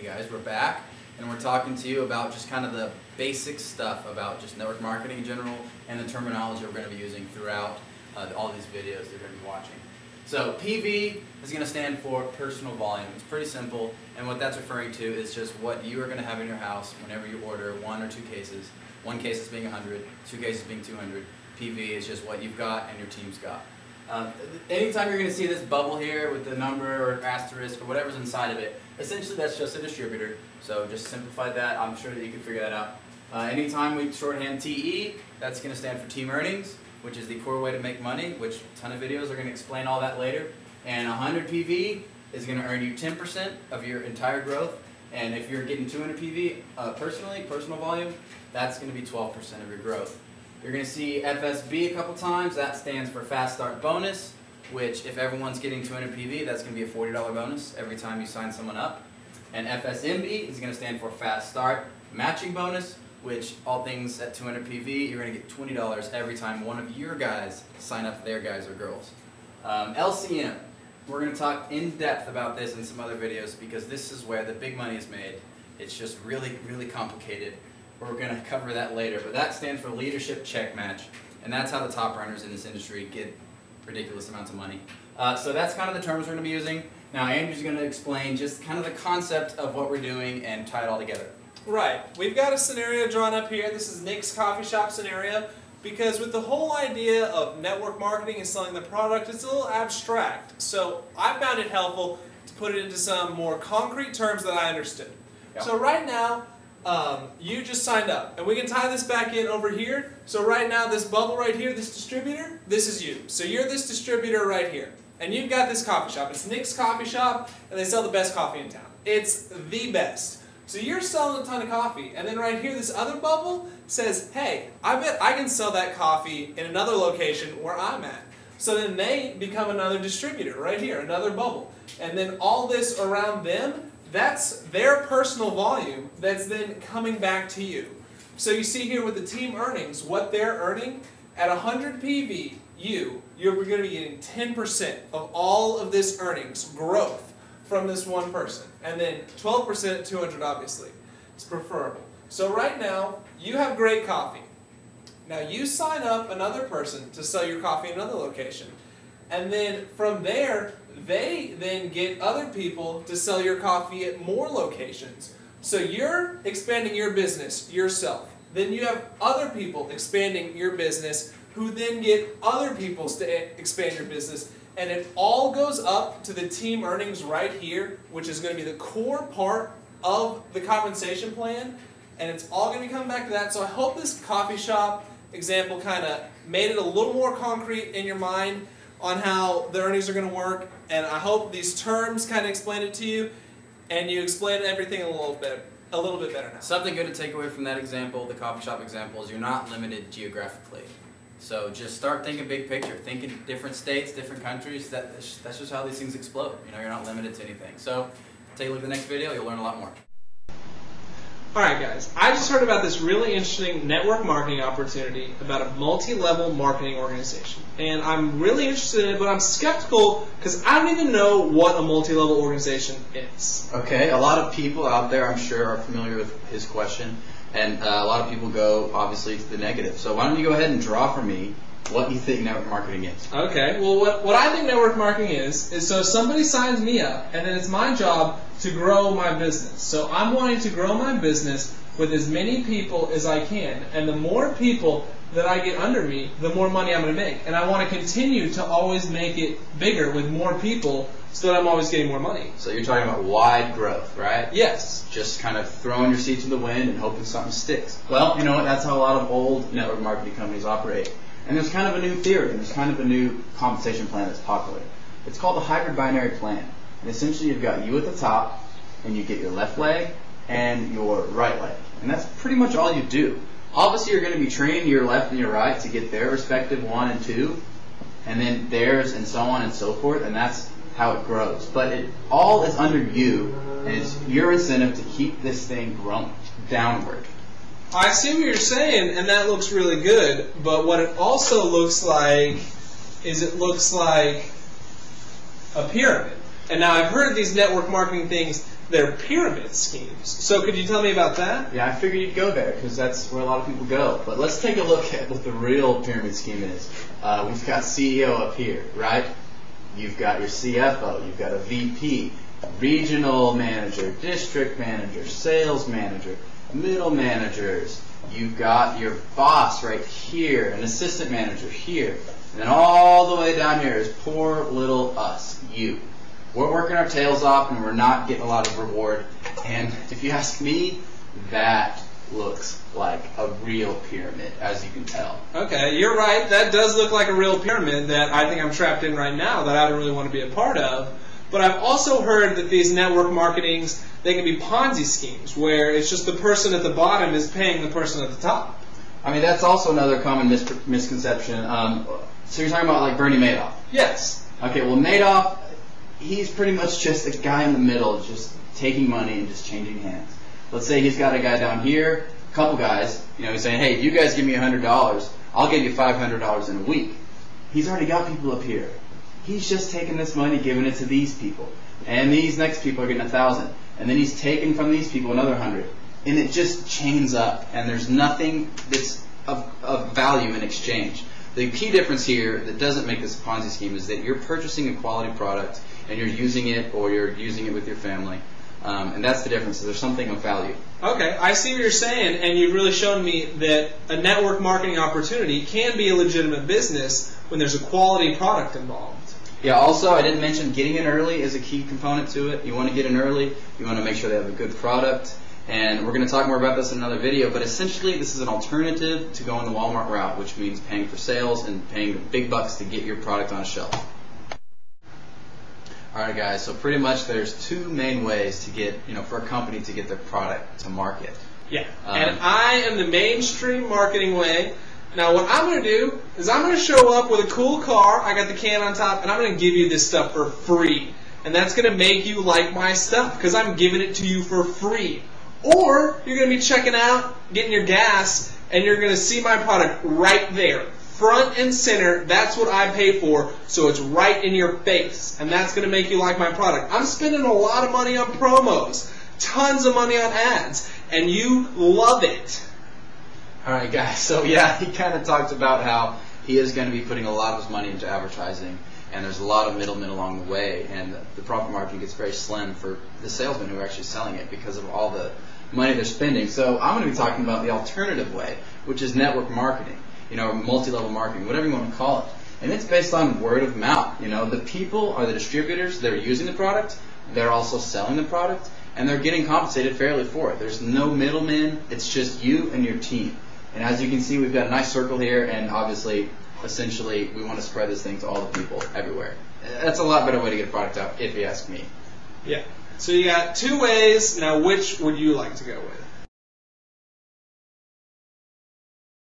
guys. We're back, and we're talking to you about just kind of the basic stuff about just network marketing in general and the terminology we're going to be using throughout all these videos that you're going to be watching. So PV is going to stand for personal volume. It's pretty simple, and what that's referring to is just what you are going to have in your house whenever you order 1 or 2 cases. 1 case is being 100, 2 cases being 200. PV is just what you've got and your team's got. Anytime you're going to see this bubble here with the number or asterisk or whatever's inside of it, essentially that's just a distributor. So just simplify that. I'm sure that you can figure that out. Anytime we shorthand TE, that's going to stand for team earnings, which is the core way to make money, which a ton of videos are going to explain all that later. And 100 PV is going to earn you 10% of your entire growth. And if you're getting 200 PV personal volume, that's going to be 12% of your growth. You're going to see FSB a couple times. That stands for Fast Start Bonus, which if everyone's getting 200 PV, that's going to be a $40 bonus every time you sign someone up. And FSMB is going to stand for Fast Start Matching Bonus, which all things at 200 PV, you're going to get $20 every time one of your guys sign up their guys or girls. LCM, we're going to talk in depth about this in some other videos because this is where the big money is made. It's just really, really complicated. We're going to cover that later, but that stands for Leadership Check Match, and that's how the top runners in this industry get ridiculous amounts of money. So that's kind of the terms we're going to be using. Now Andrew's going to explain just kind of the concept of what we're doing and tie it all together. Right. We've got a scenario drawn up here. This is Nick's coffee shop scenario, because with the whole idea of network marketing and selling the product, it's a little abstract. So I found it helpful to put it into some more concrete terms that I understood. Yep. So right now, you just signed up, and we can tie this back in over here. So right now, this bubble right here, this distributor, this is you. So you're this distributor right here, and you've got this coffee shop. It's Nick's Coffee Shop, and they sell the best coffee in town. It's the best. So you're selling a ton of coffee, and then right here, this other bubble says, hey, I bet I can sell that coffee in another location where I'm at. So then they become another distributor right here, another bubble. And then all this around them, that's their personal volume that's then coming back to you. So you see here with the team earnings, what they're earning at 100 PV, you're going to be getting 10% of all of this earnings growth from this one person. And then 12% at 200, obviously. It's preferable. So right now, you have great coffee. Now you sign up another person to sell your coffee in another location. And then from there, they then get other people to sell your coffee at more locations. So you're expanding your business yourself. Then you have other people expanding your business who then get other people to expand your business. And it all goes up to the team earnings right here, which is going to be the core part of the compensation plan. And it's all going to be coming back to that. So I hope this coffee shop example kind of made it a little more concrete in your mind on how the earnings are going to work, and I hope these terms kind of explain it to you, and you explain everything a little bit better now. Something good to take away from that example, the coffee shop example, is you're not limited geographically. So just start thinking big picture, thinking different states, different countries. That's just how these things explode. You know, you're not limited to anything. So take a look at the next video, you'll learn a lot more. Alright guys, I just heard about this really interesting network marketing opportunity about a multi-level marketing organization. And I'm really interested in it, but I'm skeptical because I don't even know what a multi-level organization is. Okay, a lot of people out there I'm sure are familiar with his question, and a lot of people go obviously to the negative. So why don't you go ahead and draw for me what you think network marketing is. Okay, well what I think network marketing is so somebody signs me up, and then it's my job to grow my business. So I'm wanting to grow my business with as many people as I can, and the more people that I get under me, the more money I'm going to make. And I want to continue to always make it bigger with more people so that I'm always getting more money. So you're talking about wide growth, right? Yes. Just kind of throwing your seed to the wind and hoping something sticks. Well, you know what? That's how a lot of old network marketing companies operate. And there's kind of a new theory, and there's kind of a new compensation plan that's popular. It's called the hybrid binary plan. And essentially you've got you at the top, and you get your left leg and your right leg. And that's pretty much all you do. Obviously you're going to be training your left and your right to get their respective 1 and 2, and then theirs and so on and so forth, and that's how it grows. But it all is under you, and it's your incentive to keep this thing growing downward. I see what you're saying, and that looks really good, but what it also looks like is it looks like a pyramid. And now I've heard these network marketing things they're pyramid schemes. So could you tell me about that? Yeah, I figured you'd go there because that's where a lot of people go. But let's take a look at what the real pyramid scheme is. We've got CEO up here, right? You've got your CFO, you've got a VP, regional manager, district manager, sales manager, middle managers. You've got your boss right here, an assistant manager here. And then all the way down here is poor little us, you. We're working our tails off and we're not getting a lot of reward. And if you ask me, that looks like a real pyramid, as you can tell. Okay, you're right. That does look like a real pyramid that I think I'm trapped in right now that I don't really want to be a part of. But I've also heard that these network marketings, they can be Ponzi schemes, where it's just the person at the bottom is paying the person at the top. I mean, that's also another common misconception. So you're talking about like Bernie Madoff? Yes. Okay, well Madoff, he's pretty much just a guy in the middle, just taking money and just changing hands. Let's say he's got a guy down here, a couple guys, he's saying, hey, if you guys give me $100, I'll give you $500 in a week. He's already got people up here. He's just taking this money, giving it to these people. And these next people are getting 1,000. And then he's taking from these people another 100. And it just chains up. And there's nothing that's of value in exchange. The key difference here that doesn't make this a Ponzi scheme is that you're purchasing a quality product and you're using it or you're using it with your family. And that's the difference. There's something of value. Okay, I see what you're saying, and you've really shown me that a network marketing opportunity can be a legitimate business when there's a quality product involved. Yeah, also, I didn't mention getting in early is a key component to it. You want to get in early. You want to make sure they have a good product. And we're going to talk more about this in another video, but essentially this is an alternative to going the Walmart route, which means paying for sales and paying the big bucks to get your product on a shelf. Alright guys, so pretty much there's two main ways to get, for a company to get their product to market. Yeah, and I am the mainstream marketing way. Now what I'm going to do is I'm going to show up with a cool car, I got the can on top, and I'm going to give you this stuff for free. And that's going to make you like my stuff, because I'm giving it to you for free. Or you're going to be checking out, getting your gas, and you're going to see my product right there. Front and center, that's what I pay for, so it's right in your face. And that's going to make you like my product. I'm spending a lot of money on promos, tons of money on ads, and you love it. Alright guys, so yeah, he kind of talked about how he is going to be putting a lot of his money into advertising, and there's a lot of middlemen along the way, and the profit margin gets very slim for the salesmen who are actually selling it because of all the money they're spending. So I'm going to be talking about the alternative way, which is network marketing, or multi-level marketing, whatever you want to call it. And it's based on word of mouth. The people are the distributors, they're using the product, they're also selling the product, and they're getting compensated fairly for it. There's no middlemen, it's just you and your team. And as you can see, we've got a nice circle here, and obviously, essentially, we want to spread this thing to all the people everywhere. That's a lot better way to get a product out, if you ask me. Yeah. So you got two ways. Now, which would you like to go with?